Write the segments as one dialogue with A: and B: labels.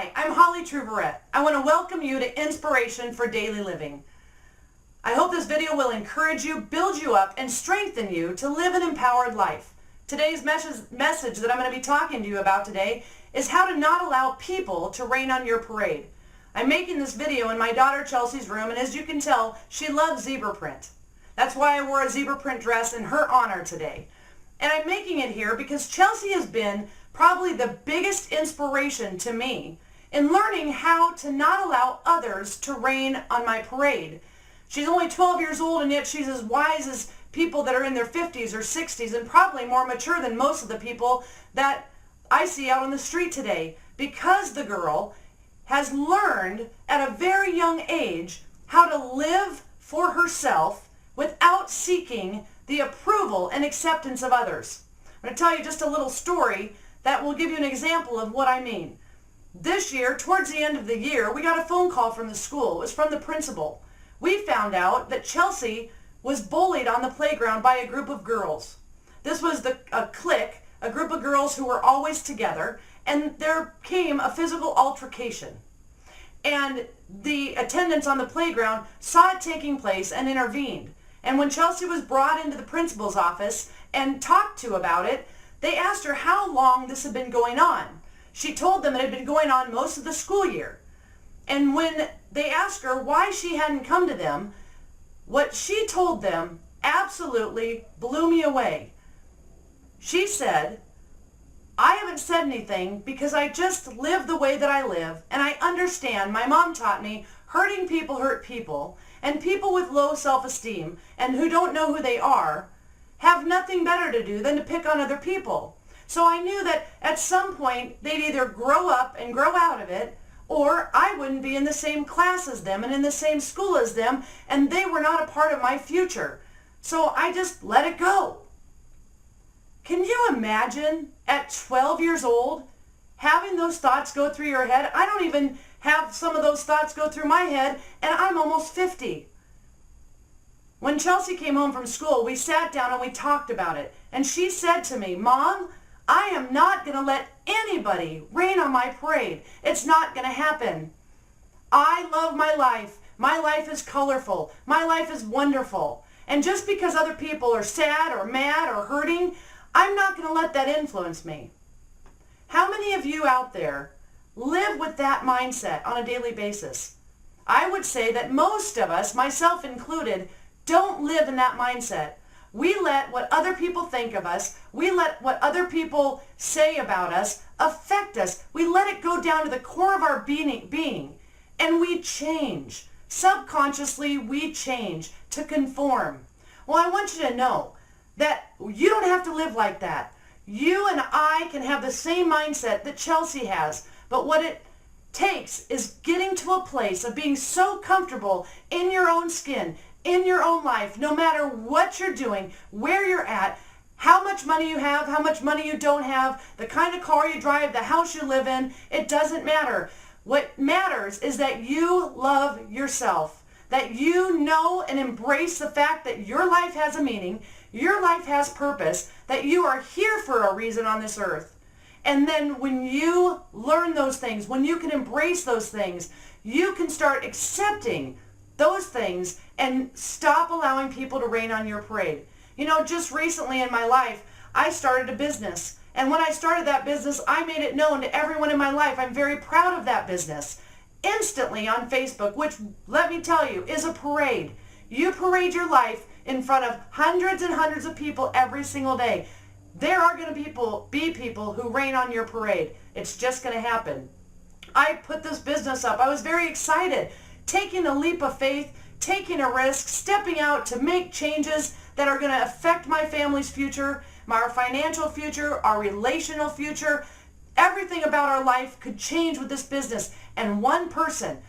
A: Hi, I'm Verret. I want to welcome you to Inspiration for Daily Living. I hope this video will encourage you, build you up, and strengthen you to live an empowered life. Today's message that I'm going to be talking to you about today is how to not allow people to rain on your parade. I'm making this video in my daughter Chelsea's room, and as you can tell, she loves zebra print. That's why I wore a zebra print dress in her honor today. And I'm making it here because Chelsea has been probably the biggest inspiration to me in learning how to not allow others to rain on my parade. She's only 12 years old, and yet she's as wise as people that are in their 50s or 60s, and probably more mature than most of the people that I see out on the street today, because the girl has learned at a very young age how to live for herself without seeking the approval and acceptance of others. I'm going to tell you just a little story that will give you an example of what I mean. This year, towards the end of the year, we got a phone call from the school. It was from the principal. We found out that Chelsea was bullied on the playground by a group of girls. This was a clique, a group of girls who were always together, and there came a physical altercation. And the attendants on the playground saw it taking place and intervened. And when Chelsea was brought into the principal's office and talked to about it, they asked her how long this had been going on. She told them it had been going on most of the school year. And when they asked her why she hadn't come to them, what she told them absolutely blew me away. She said, "I haven't said anything because I just live the way that I live, and I understand. My mom taught me hurting people hurt people, and people with low self-esteem and who don't know who they are have nothing better to do than to pick on other people. So I knew that at some point they'd either grow up and grow out of it, or I wouldn't be in the same class as them and in the same school as them, and they were not a part of my future. So I just let it go." Can you imagine at 12 years old having those thoughts go through your head? I don't even have some of those thoughts go through my head, and I'm almost 50. When Chelsea came home from school, we sat down and we talked about it. And she said to me, "Mom, I am not going to let anybody rain on my parade. It's not going to happen. I love my life. My life is colorful. My life is wonderful. And just because other people are sad or mad or hurting, I'm not going to let that influence me." How many of you out there live with that mindset on a daily basis? I would say that most of us, myself included, don't live in that mindset. We let what other people think of us, we let what other people say about us affect us. We let it go down to the core of our being, and we change. Subconsciously, we change to conform. Well, I want you to know that you don't have to live like that. You and I can have the same mindset that Chelsea has, but what it takes is getting to a place of being so comfortable in your own skin, in your own life, no matter what you're doing, where you're at, how much money you have, how much money you don't have, the kind of car you drive, the house you live in, it doesn't matter. What matters is that you love yourself, that you know and embrace the fact that your life has a meaning, your life has purpose, that you are here for a reason on this earth. And then when you learn those things, when you can embrace those things, you can start accepting those things and stop allowing people to rain on your parade. You know, just recently in my life, I started a business. And when I started that business, I made it known to everyone in my life. I'm very proud of that business. Instantly on Facebook, which, let me tell you, is a parade. You parade your life in front of hundreds and hundreds of people every single day. There are going to be people who rain on your parade. It's just going to happen. I put this business up. I was very excited, taking a leap of faith, taking a risk, stepping out to make changes that are going to affect my family's future, our financial future, our relational future. Everything about our life could change with this business. And one person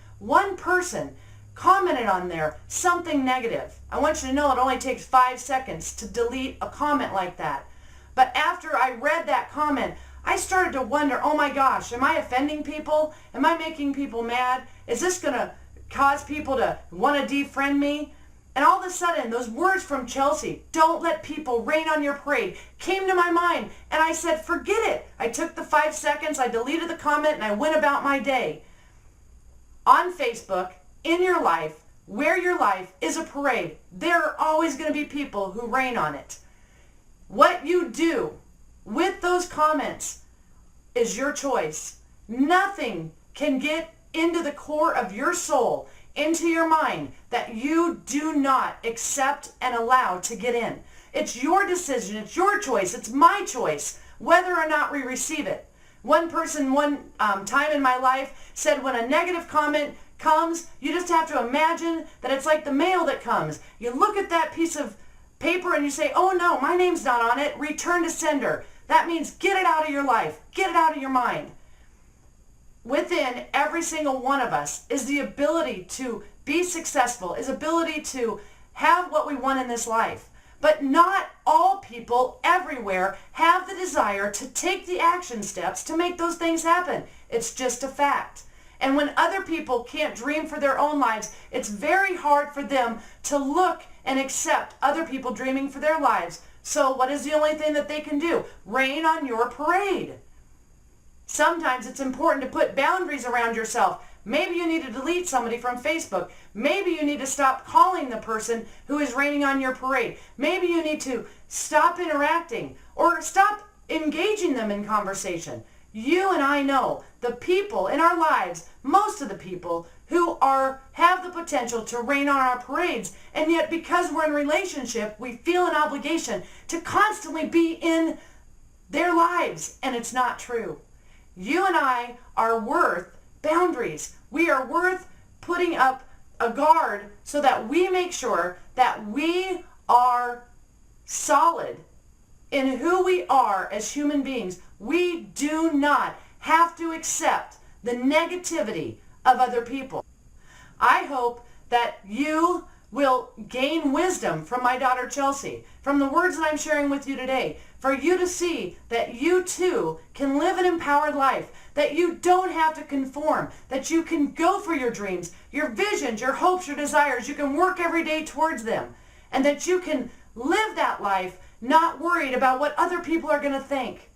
A: commented on there something negative. I want you to know it only takes 5 seconds to delete a comment like that. But after I read that comment, I started to wonder, oh my gosh, am I offending people? Am I making people mad? Is this going to cause people to want to defriend me? And all of a sudden, those words from Chelsea, "Don't let people rain on your parade," came to my mind. And I said, forget it. I took the 5 seconds, I deleted the comment, and I went about my day. On Facebook, in your life, where your life is a parade, there are always going to be people who rain on it. What you do with those comments is your choice. Nothing can get into the core of your soul, into your mind, that you do not accept and allow to get in. It's your decision. It's your choice. It's my choice whether or not we receive it. One person one time in my life said, when a negative comment comes, you just have to imagine that it's like the mail that comes. You look at that piece of paper and you say, oh no, my name's not on it. Return to sender. That means get it out of your life. Get it out of your mind. Within every single one of us is the ability to be successful, is ability to have what we want in this life. But not all people everywhere have the desire to take the action steps to make those things happen. It's just a fact. And when other people can't dream for their own lives, it's very hard for them to look and accept other people dreaming for their lives. So what is the only thing that they can do? Rain on your parade. Sometimes it's important to put boundaries around yourself. Maybe you need to delete somebody from Facebook. Maybe you need to stop calling the person who is raining on your parade. Maybe you need to stop interacting or stop engaging them in conversation. You and I know the people in our lives, most of the people who have the potential to rain on our parades, and yet because we're in a relationship, we feel an obligation to constantly be in their lives, and it's not true. You and I are worth boundaries. We are worth putting up a guard so that we make sure that we are solid in who we are as human beings. We do not have to accept the negativity of other people. I hope that you will gain wisdom from my daughter Chelsea, from the words that I'm sharing with you today, for you to see that you too can live an empowered life, that you don't have to conform, that you can go for your dreams, your visions, your hopes, your desires. You can work every day towards them, and that you can live that life not worried about what other people are going to think.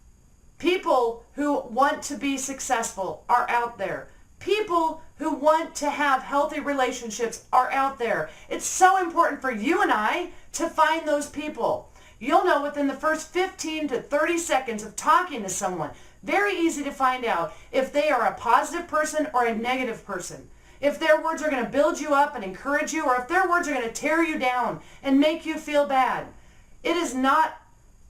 A: People who want to be successful are out there. People who want to have healthy relationships are out there. It's so important for you and I to find those people. You'll know within the first 15 to 30 seconds of talking to someone, very easy to find out if they are a positive person or a negative person. If their words are going to build you up and encourage you, or if their words are going to tear you down and make you feel bad. It is not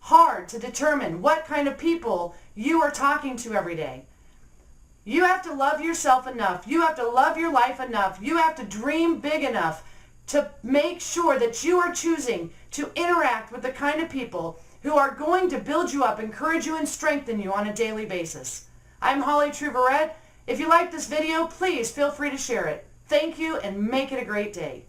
A: hard to determine what kind of people you are talking to every day. You have to love yourself enough. You have to love your life enough. You have to dream big enough to make sure that you are choosing to interact with the kind of people who are going to build you up, encourage you, and strengthen you on a daily basis. I'm Holly Verret. If you like this video, please feel free to share it. Thank you, and make it a great day.